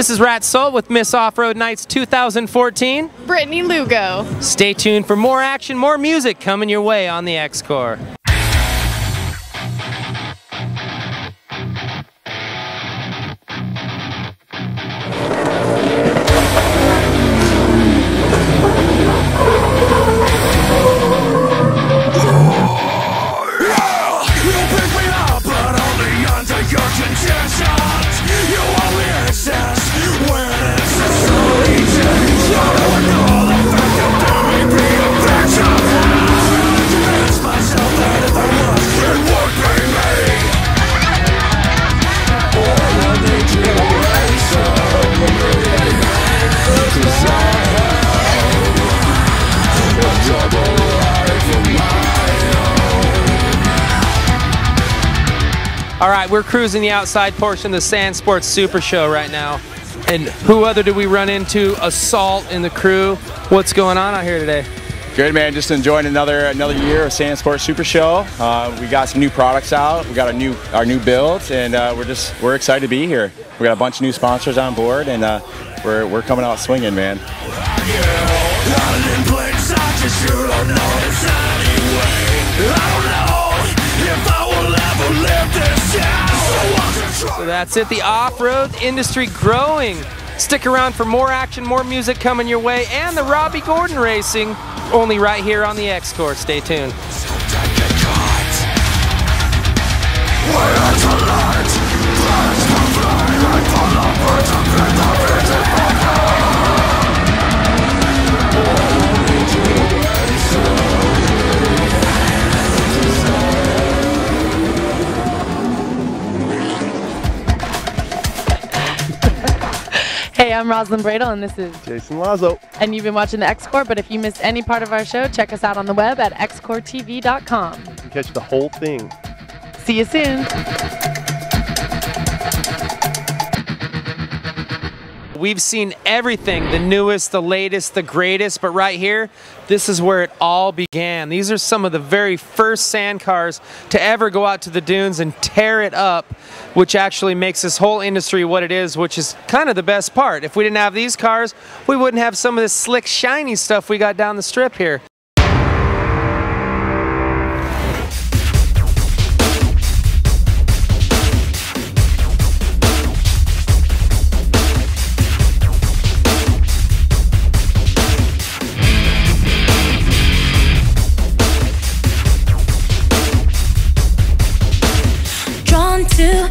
This is Rat Sult with Miss Off-Road Nights 2014. Brittany Lugo. Stay tuned for more action, more music coming your way on the Xcorps. All right, we're cruising the outside portion of the Sand Sports Super Show right now. And who other do we run into? Assault in the crew. What's going on out here today? Good, man. Just enjoying another year of Sand Sports Super Show. We got some new products out. We got our new builds, and we're excited to be here. We got a bunch of new sponsors on board, and we're coming out swinging, man. So that's it, the off-road industry growing. Stick around for more action, more music coming your way, and the Robby Gordon racing, only right here on the Xcorps. Stay tuned. Hey, I'm Rosalind Bradle, and this is Jason Lazo. And you've been watching the Xcorps, but if you missed any part of our show, check us out on the web at xcorpstv.com. You can catch the whole thing. See you soon. We've seen everything, the newest, the latest, the greatest, but right here, this is where it all began. These are some of the very first sand cars to ever go out to the dunes and tear it up, which actually makes this whole industry what it is, which is kind of the best part. If we didn't have these cars, we wouldn't have some of this slick, shiny stuff we got down the strip here. To